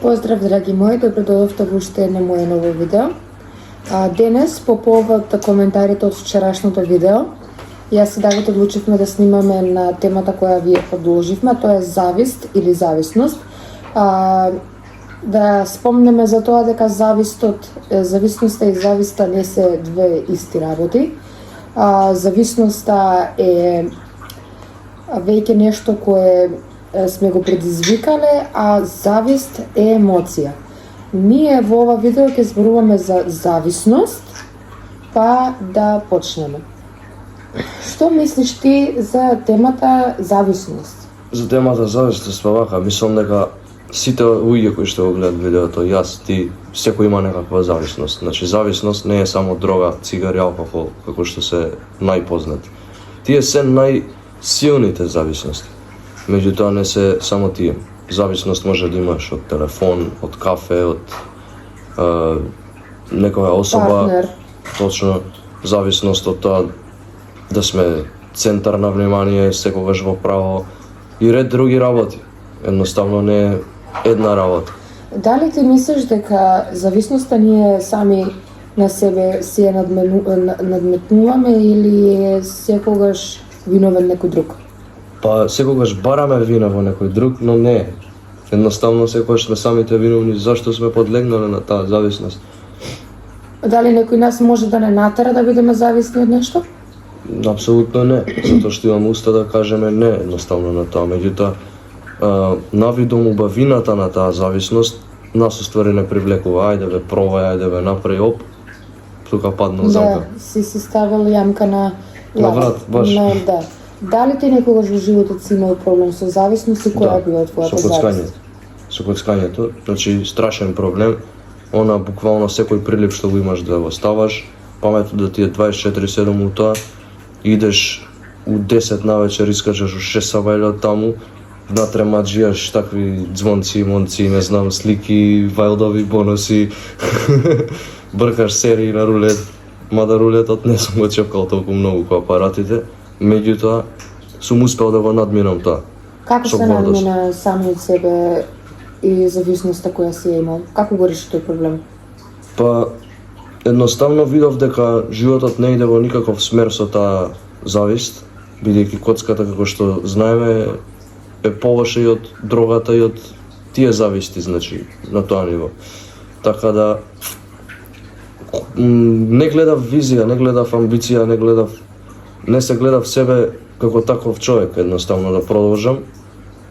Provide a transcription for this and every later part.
Поздрав, драги мои, добродојавте во уште едно моје ново видео. Денес, по повод коментарите од вчерашното видео, јас и Давид одлучивме да снимаме на темата која вие подложивме, тоа е завист или зависност. Да спомнеме за тоа дека зависноста и зависта не се две исти работи. Зависноста е веќе нешто кое сме го предизвикале, а завист е емоција. Ние во ова видео ќе зборуваме за зависност, па да почнеме. Што мислиш ти за темата зависност? За темата зависност, па вака, мислам дека сите луѓе кои што го гледат видеото, јас, ти, секој има некаква зависност. Значи, зависност не е само дрога, цигари, алкохол, како што се најпознати. Тие се најсилните зависности. Меѓутоа не се само тие. Зависност може да имаш од телефон, од кафе, од некоја особа. Партнер. Точно, зависност од тоа да сме центар на внимание, секогаш во право и ред други работи. Едноставно не е една работа. Дали ти мислиш дека зависноста ние сами на себе си ја надметнуваме или е секогаш виновен некој друг? Па секогаш бараме вина во некој друг, но не. Едноставно секогаш сме самите виновни зашто сме подлегнале на таа зависност. Дали некој нас може да не натера да бидеме зависни од нешто? Апсолутно не, затоа што имам уста да кажеме не едноставно на тоа. Меѓутоа, навидом убавината на таа зависност нас уствари не привлекува. Ајде бе, пробај, ајде бе, направи, оп, тука паднал замка. Да, си ставил јамка на врат, баш. Да. Дали ти некогаш во животот си имал проблем со зависност и која била твојата завист? Со коцкањето, значи страшен проблем. Она буквално секој прилип што го имаш да го ставаш, паметно да ти е 24/7 у тоа, идеш у 10 навечер, искачаш у 6 сабајле од таму, внатре маджијаш такви ѕвонци, монци, не знам, слики, вајлдови бонуси, бркаш серии на рулет, мада рулетот не сум го чепкал толку многу кој апаратите, меѓутоа сум успел да го надминам тоа. Како се надмина сами од себе и зависноста која си ја имал? Како го реши тој проблем? Па, едноставно видов дека животот не иде во никаков смер со таа завист, бидејќи коцката, како што знаеме, е полоша и од дрогата и од тие зависти, значи, на тоа ниво. Така да, не гледав визија, не гледав амбиција, не се гледав себе како таков човек, едноставно да продолжам,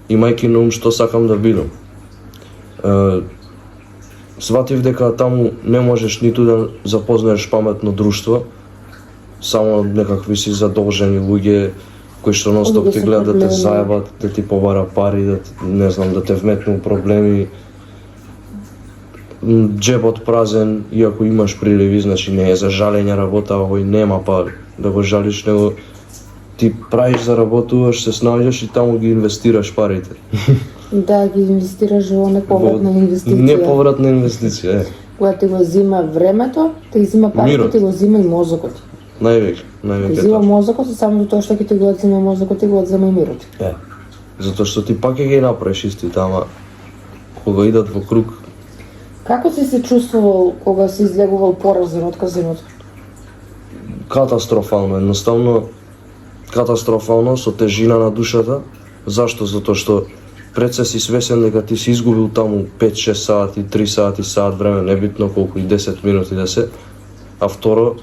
имајќи на ум што сакам да бидам. Сватив дека таму не можеш ниту да запознаеш паметно друштво, само некакви си задолжени луѓе кои што нонстоп ти гледат да те зајбат, да ти побара пари, да не знам, да те вметну проблеми, џебот празен, иако имаш приливи, значи не е за жалење работа, овој нема пари да го жалиш, него ти правиш, заработуваш, се снаоѓаш и таму ги инвестираш парите. Да, ги инвестираш во неповратна инвестиција. Неповратна инвестиција, Која ти го зима времето, ти зима парите, ти го зима и мозокот. Највеќе. Ти зима мозокот, и само тоа што ќе ти го одзема мозокот, ти го одзема и мирот. Затоа што ти пак ќе ги направиш истите, ама кога идат во круг. Како си се чувствувал кога си излегувал поразен од казиното? Катастрофално, едноставно катастрофално, со тежина на душата. Зашто? Затоа што пред се си свесен дека ти си изгубил таму 5-6 сати, 3 сати, саат време, небитно колку и 10 минути да се, а второ,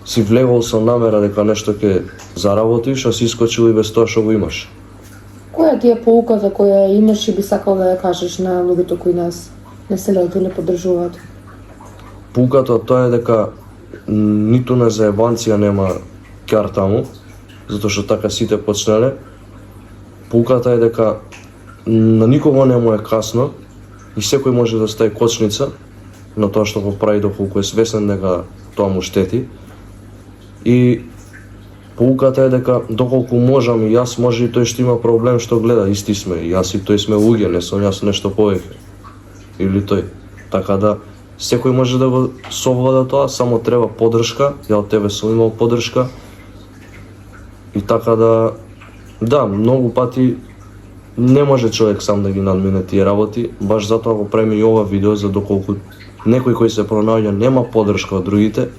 си влегол со намера дека нешто ќе заработиш, а си искочил и без тоа што го имаш. Која ти е поуката која имаш и би сакал да ја кажеш на луѓето кои нас не следат или поддржуваат? Поуката тоа е дека ниту на заебанција нема кјар таму, затоа што така сите почнале. Поуката е дека на никого не му е касно и секој може да стави кочница на тоа што го прави доколку е свесен дека тоа му штети. И поуката е дека доколку можам и јас, може и тој што има проблем што гледа, исти сме, и јас и тој сме луѓе, не сум јас нешто повеќе. Или тој. Така да, секој може да го совлада тоа, само треба поддршка, ја од тебе сум имал поддршка. И така да, многу пати не може човек сам да ги надмине тие работи, баш затоа го правиме и ова видео, за доколку некој кој се пронаоѓа нема поддршка од другите,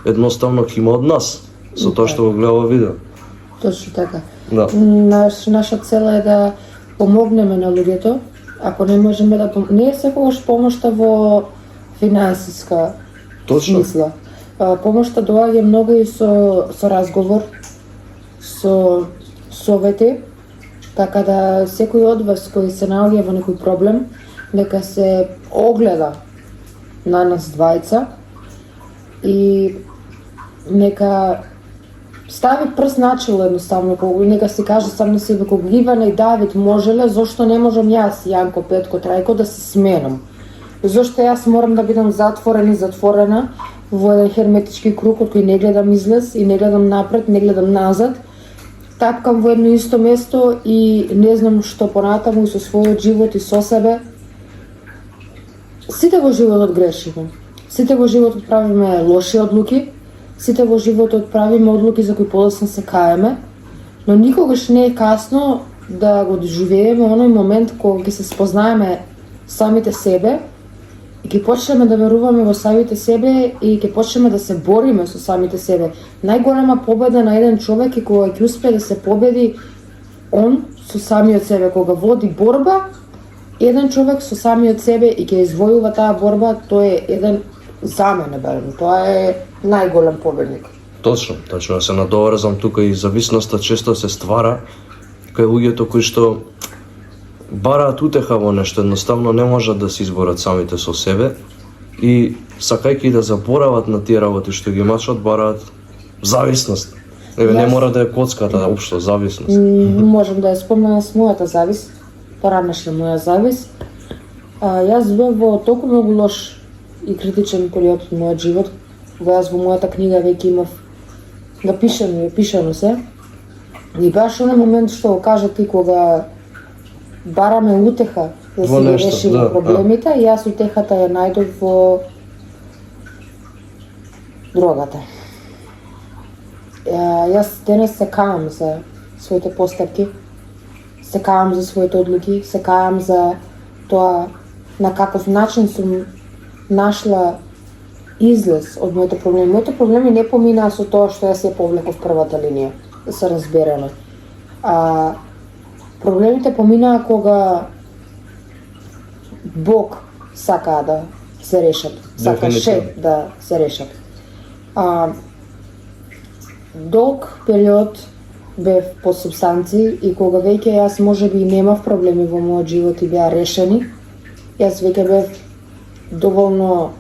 едноставно ќе има од нас, со тоа што го гледа ова видео. Точно така. Да. Наша цел е да помогнеме на луѓето, ако не можеме да не е секогаш помошта во финансиска Точно. смисла. Помошта доаѓа многу и со разговор, со совети, така да секој од вас кој се наоѓа во некој проблем, нека се огледа на нас двајца и нека стави прст начело едноставно, нека си каже сам на себе, кога Ивана и Давид можеле, зошто не можам јас, Јанко, Петко, Трајко, да се сменам? Зошто јас морам да бидам затворен и затворена во еден херметички круг од кој не гледам излез и не гледам напред, не гледам назад, тапкам во едно исто место и не знам што понатаму и со својот живот и со себе. Сите во животот грешиме. Сите во животот правиме лоши одлуки, сите во животот правиме одлуки за кои подоцна се каеме, но никогаш не е касно да го доживееме оној момент кога ќе се спознаеме самите себе и ќе почнеме да веруваме во самите себе и ќе почнеме да се бориме со самите себе. Најголема победа на еден човек е кога ќе успее да се победи он со самиот себе, кога води борба еден човек со самиот себе и ќе извојува таа борба, тој е еден за мене барем, тоа е најголем победник. Точно, точно, се надоврзам тука и зависноста често се ствара кај луѓето кои што бараат утеха во нешто, едноставно не можат да се изборат самите со себе и сакајќи да заборават на тие работи што ги мачат, бараат зависност. Еве не мора да е коцката, општо зависност. Можам да ја спомнам с мојата завис, поранешна моја завис. Јас бев во толку многу лош и критичен период од мојот живот. Јас во мојата книга веќе имав напишано и пишано се. И баш оној момент што го кажа ти, кога бараме утеха да се ги решиме проблемите, и јас утехата ја најдов во дрогата. Јас денес се каам за своите постапки, се каам за своите одлуки, се каам за тоа на каков начин сум нашла излез од моите проблеми. Моите проблеми не поминаа со тоа што јас ја повлеков првата линија, да се разбереме. Проблемите поминаа кога Бог сака да се решат, сакаше да се решат. Долг период бев по субстанци и кога веќе јас можеби немав проблеми во мојот живот и беа решени, јас веќе бев доволно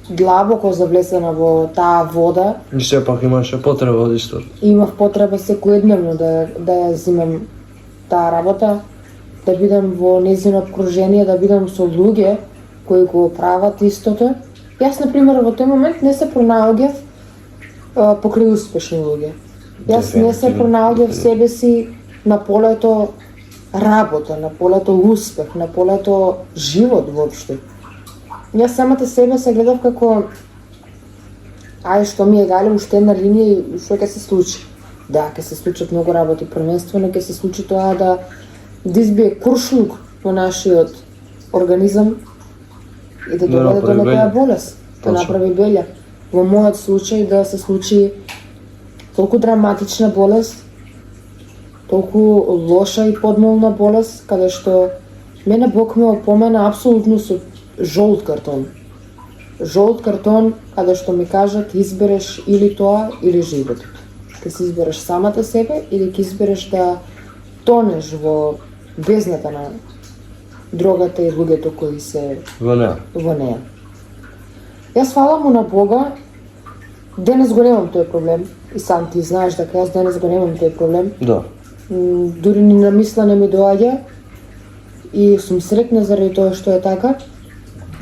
длабоко завлесена во таа вода. И сепак имаше потреба од исто. Имав потреба секојдневно да ја земам таа работа, да бидам во нејзино окружение, да бидам со луѓе кои го прават истото. Јас, например, во тој момент не се пронаоѓав покрај успешни луѓе. Јас не се пронаоѓав себе си на полето работа, на полето успех, на полето живот воопшто. Јас самата себе се гледав како што ми е гале уште една линија и што ќе се случи. Да, ќе се случат многу работи, првенствено ќе се случи тоа да избие куршлук во нашиот организам и да доведе до некоја болест, да направи белја. Во мојот случај да се случи толку драматична болест, толку лоша и подмолна болест, каде што мене Бог ме опомена апсолутно со жолт картон. Жолт картон, каде што ми кажат избереш или тоа или животот. Ке си избереш самата себе или ќе избереш да тонеш во бездната на дрогата и луѓето кои се во неа. Јас фала му на Бога, денес го немам тој проблем и сам ти знаеш дека јас денес го немам тој проблем. Да. Дури ни на мисла не ми доаѓа и сум среќна заради тоа што е така,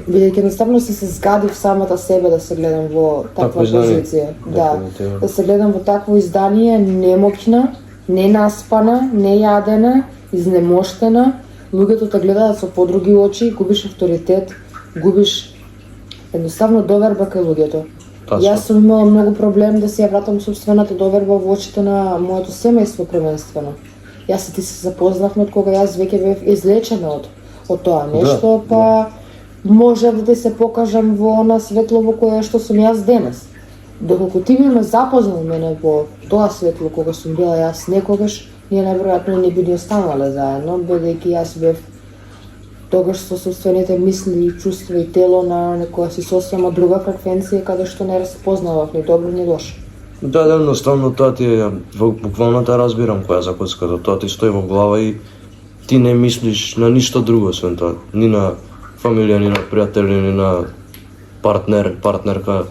бидејќи едноставно се згадив самата себе да се гледам во таква позиција. Да се гледам во такво издание, немоќна, ненаспана, нејадена, изнемоштена, луѓето те гледаат со подруги очи, губиш авторитет, губиш едноставно доверба кај луѓето. Јас сум имала многу проблем да се ја вратам собствената доверба во очите на моето семејство првенствено. Јас и ти се запознавме од кога јас веќе бев излечена од тоа нешто, па може да се покажам во она светло во кое што сум јас денес. Доколку ти би ме запознал мене во тоа светло кога сум била јас некогаш, ние најверојатно не би ни останале заедно, бидејќи јас бев тогаш со собствените мисли и чувства и тело на некоја си сосема друга фреквенција каде што не разпознавав ни добро ни лошо. Да, едноставно тоа ти е, буквално те разбирам која за коцката, тоа ти стои во глава и ти не мислиш на ништо друго освен тоа, ни на фамилија, ни на пријатели, ни на партнерка,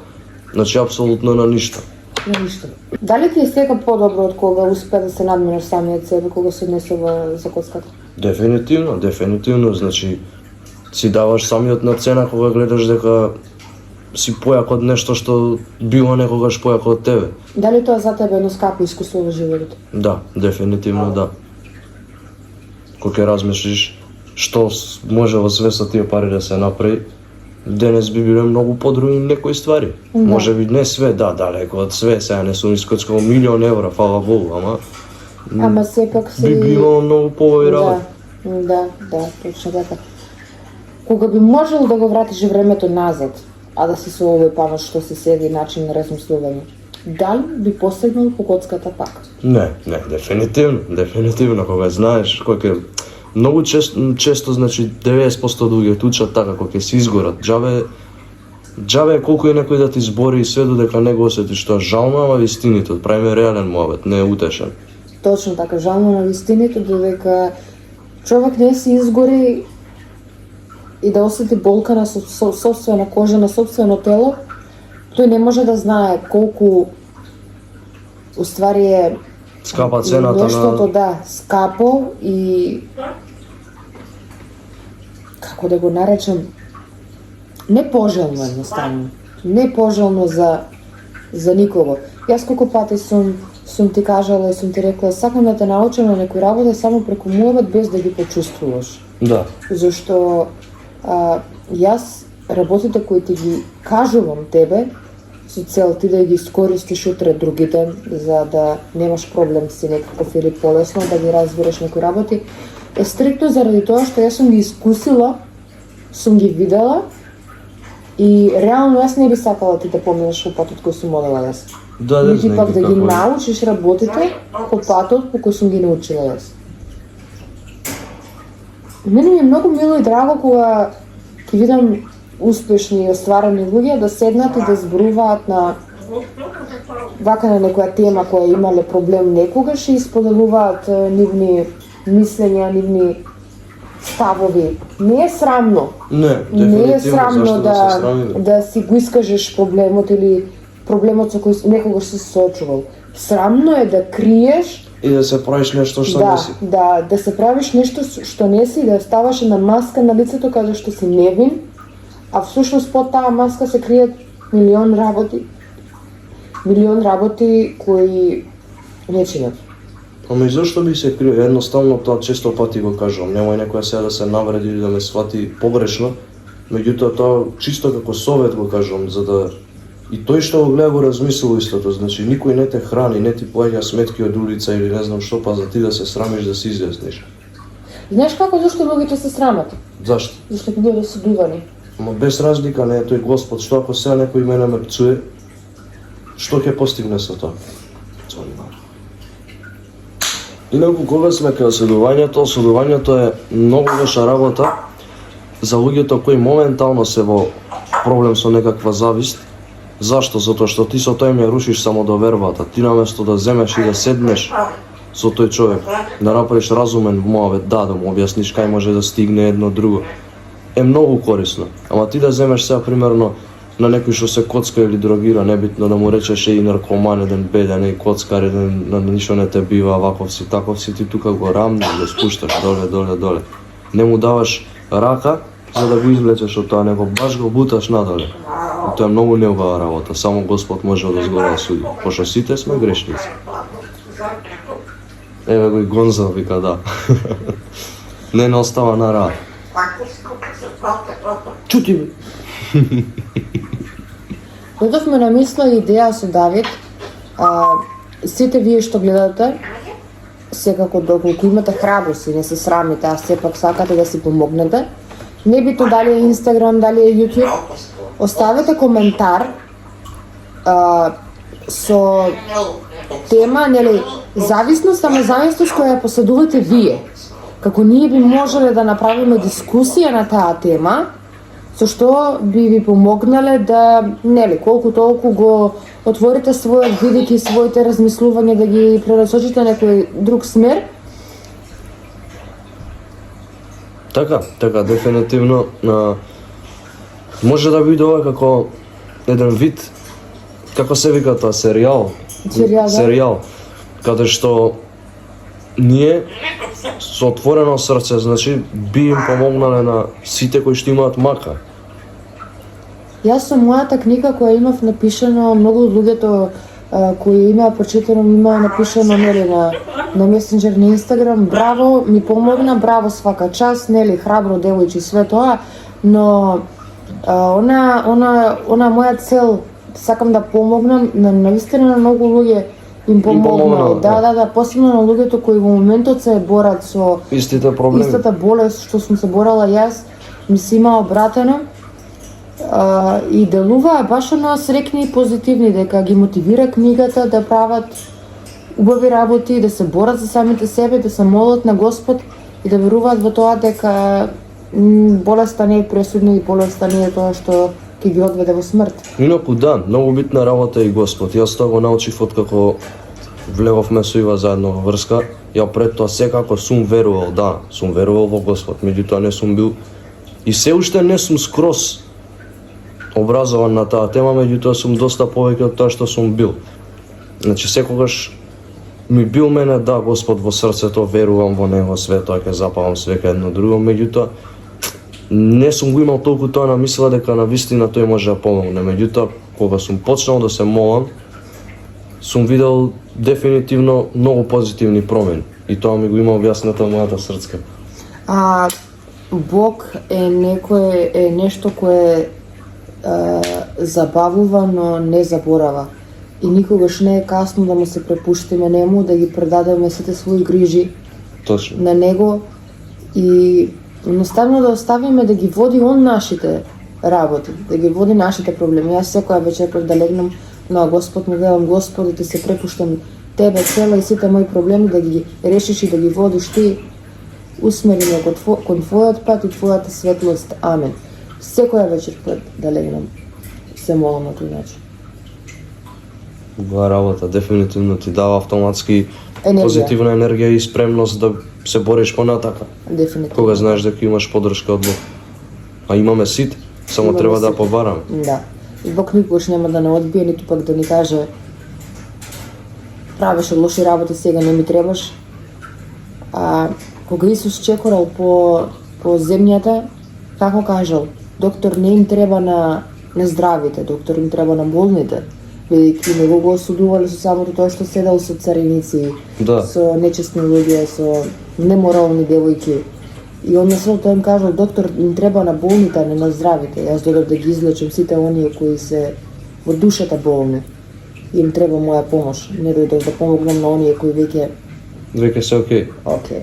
значи апсолутно на ништо. На ништо. Дали ти е сега подобро од кога успе да се надминеш самиот себе кога се однесува за коцката? Дефинитивно, значи си даваш самиот на цена кога гледаш дека си појак од нешто што било некогаш појак од тебе. Дали тоа за тебе едно скапо искуство во животот? Да, дефинитивно да. Кога ќе размислиш што може во све со тие пари да се направи, денес би биле многу подруги некои ствари. Да. Може би не све, да, далеко од све, сега не сум искоцкал €1.000.000, фала Богу, Ама сепак си... би било многу побави работа. Да, точно така. Кога би можел да го вратиш времето назад, а да си со овој памет што си сега и начин на размислување, дали би посегнал по коцката пак? Не, дефинитивно, кога знаеш, кога ќе многу често, значи 90% од луѓе учат така, кога ќе се изгорат, џабе е колку и некој да ти збори и све додека не го осетиш тоа, жално, ама вистините, правиме реален муабет, не е утешен. Точно така, жално на вистините, додека човек не се изгори и да осети болка на собствена кожа, на собствено тело, тој не може да знае колку уствари е скапа цената нештото, да, скапо и како да го наречам, непожелно едноставно. Непожелно за никого. Јас колку пати сум ти кажала и сум ти рекла, сакам да те научам на некој работа само преку муабет без да ги почувствуваш. Да. Зашто јас работите кои ти ги кажувам тебе, со цел ти да ги искористиш утре другите, за да немаш проблем си некаков или полесно да ги разбираш некои работи, е стриктно заради тоа што јас сум ги искусила, сум ги видела и реално јас не би сакала ти да поминеш по патот кој сум одела јас. Да, Или пак да ги научиш работите по патот по кој сум ги научила јас. Мене ми е многу мило и драго кога ќе видам успешни и остварени луѓе да седнат и да зборуваат на вака на некоја тема која имале проблем некогаш и споделуваат нивни мислења, нивни ставови. Не е срамно. Не е срамно да си го искажеш проблемот или проблемот со кој некогаш си се соочувал. Срамно е да криеш и да се правиш нешто што не си. Да се правиш нешто што не си, да ставаш една маска на лицето каде што си невин, а всушност под таа маска се кријат милион работи кои не чинат. Ама и зашто би се крио? Едноставно тоа често пати го кажувам, немој некоја сега да се навреди или да ме свати погрешно, меѓутоа тоа чисто како совет го кажувам, за да и тој што го гледа го размислува истото, значи никој не те храни, не ти поаѓа сметки од улица или не знам што, па за ти да се срамиш да се изјасниш. Знаеш како зашто луѓето се срамат? Зашто? Зашто ќе бидат осудувани. Ама без разлика не е тој Господ, што ако сега некој мене ме пцуе, што ќе постигне со тоа? Инаку кога сме кај осудувањето е многу лоша работа за луѓето кои моментално се во проблем со некаква завист. Зашто? Затоа што ти со тој ја рушиш самодовербата. Ти наместо да земеш и да седнеш со тој човек, да направиш разумен муабет, да му објасниш кај може да стигне едно друго, е многу корисно. Ама ти да земеш сега примерно на некој што се коцка или дрогира, небитно да му речеш и наркоман, еден беден, и коцкар, еден на ништо не те бива, ваков си, таков си, ти тука го рамниш, го спушташ доле. Не му даваш рака за да го извлечеш од тоа, него баш го буташ надоле. И тоа е многу неубава работа, само Господ може да згора суди, пошто сите сме грешници. Еве го и Гонза вика да. Не остава на рад. Чути ме. Додовме на мисла и идеја со Давид. Сите вие што гледате, секако доколку имате храброст и не се срамите, а сепак сакате да си помогнете, небитно дали е Instagram, дали е YouTube, оставете коментар со тема, нели, зависност, ама зависност која ја поседувате вие. Како ние би можеле да направиме дискусија на таа тема, со што би ви помогнале да, нели, колку толку го отворите својот видик и своите размислувања, да ги пренасочите некој друг смер. Така, дефинитивно може да биде ова како еден вид, како се вика тоа, серијал, каде што ние со отворено срце, значи би им помогнале на сите кои што имаат мака. Јас со мојата книга која имав напишано, многу од луѓето кои имаа прочитано, имаа напишано, нели, на месенџер на Инстаграм, браво, ми помогна, браво, свака час, нели, храбро девојче и све тоа, но она моја цел, сакам да помогнам на навистина на многу луѓе им помогнал. Да, посебно на луѓето кои во моментот се борат со истите проблеми, истата болест што сум се борала јас, ми се има обратено. И делуваа баш на срекни и позитивни, дека ги мотивира книгата да прават убави работи, да се борат за самите себе, да се молат на Господ и да веруваат во тоа дека болеста не е пресудна и болеста не е тоа што ќе ги одведе во смрт. Инаку да, многу битна работа и Господ. Јас тоа го научив откако влеговме со Ива заедно во врска. Ја пред тоа секако сум верувал, сум верувал во Господ, меѓутоа не сум бил и се уште не сум скроз образован на таа тема, меѓутоа сум доста повеќе од тоа што сум бил. Значи секогаш ми бил мене, да, Господ во срцето, верувам во Него, све тоа ќе запалам свека едно друго, меѓутоа не сум го имал толку тоа на мисла дека на вистина тој може да помогне. Меѓутоа, кога сум почнал да се молам, сум видел дефинитивно многу позитивни промени и тоа ми го има објаснато мојата срцка. Бог е нешто кое забавува, но не заборава. И никогаш не е касно да му се препуштиме нему, да ги предадеме сите своји грижи Точно на него и едноставно да оставиме да ги води он нашите работи, да ги води нашите проблеми. Јас секоја вечер пред да легнам на Господ му велам: Господи, ти се препуштам тебе цела и сите мои проблеми да ги решиш и да ги водиш ти. Усмери ме кон твојот пат и твојата светлост. Амен. Секоја вечер пред да легнам се молам на тој начин. Убава работа, дефинитивно ти дава автоматски Енергија. позитивна енергија и спремност да се бориш понатака. Дефинитивно. Кога знаеш дека имаш поддршка од Бог. А имаме сит, само Имаме треба да сит. побараме. Да. И Бог никогаш нема да не одбие, ниту пак да ни каже: правиш лоши работи, сега не ми требаш. Кога Исус чекорал по земјата, како кажал: доктор не им треба на здравите, доктор им треба на болните. Бидејќи него го осудувале со самото тоа што седел со цареници, Да. со нечестни луѓе, со неморални девојки. И он мислел, тој им кажал: доктор им треба на болните, а не на здравите. Јас додов да ги излечам сите оние кои се во душата болни. Им треба моја помош. Не дојдов да помогнам на оние кои Веќе се окей. окей.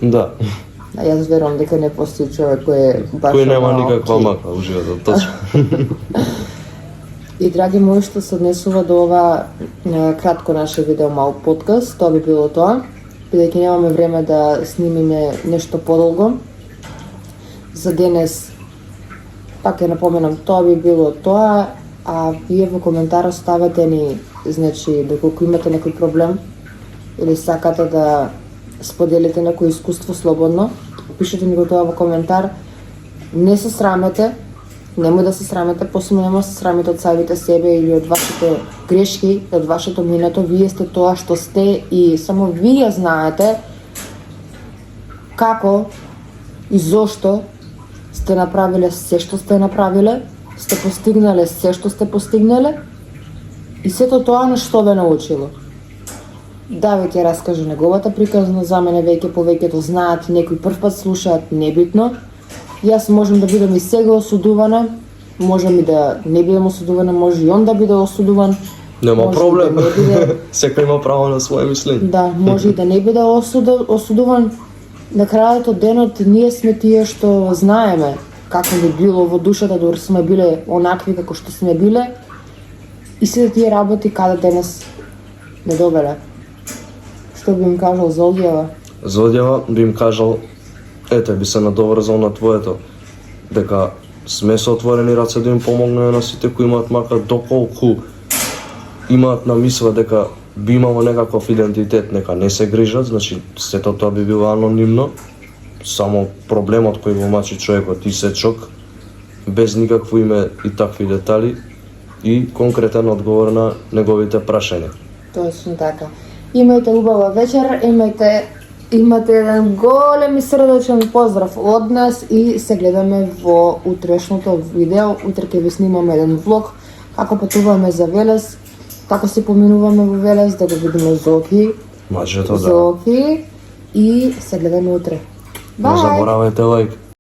Да. А јас верувам дека не постои човек кој е баш Кој нема она никаква окей. мака у животот, точно. И драги мои што се однесува до ова кратко наше видео мал подкаст, тоа би било тоа. Бидејќи немаме време да снимиме нешто подолго. За денес пак ја напоменам, тоа би било тоа, а вие во коментар оставете ни, значи, доколку имате некој проблем или сакате да споделите некој искуство слободно, пишете ни го тоа во коментар. Не се срамете, немој да се срамете, посебно немој да се срамете од самите себе или од вашите грешки, од вашето минато. Вие сте тоа што сте и само вие знаете како и зошто сте направиле се што сте направиле, сте постигнале се што сте постигнале и сето тоа на што ве научило. Давид ја раскаже неговата приказна, за мене веќе повеќето знаат, некои прв пат слушаат, небитно. Јас можам да бидам и сега осудувана, можам и да не бидам осудувана, може и он да биде осудуван, Нема Може проблем. да не биде- Секој има право на свое мислење. Да, може и да не биде осудуван. На крајот од денот ние сме тие што знаеме како би било во душата дори сме биле онакви како што сме биле и сите тие работи каде денес не довеле. Што би им кажал за одјава? За одјава би им кажал, ете, би се надоврзал на твоето, дека сме со отворени раце да им помогнеме на сите кои имаат макар доколку имаат на мисла дека би имало некаков идентитет, нека не се грижат, значи сето тоа би било анонимно, само проблемот кој го мачи човекот и сечок, без никакво име и такви детали и конкретен одговор на неговите прашања. Точно така. Имајте убава вечер, имате еден голем и срдечен поздрав од нас и се гледаме во утрешното видео. Утре ќе ви снимаме еден влог како патуваме за Велес, како се поминуваме во Велес, да го видиме Зоки, Мажето да. Зоки и се гледаме утре. Не Бај! заборавајте лайк.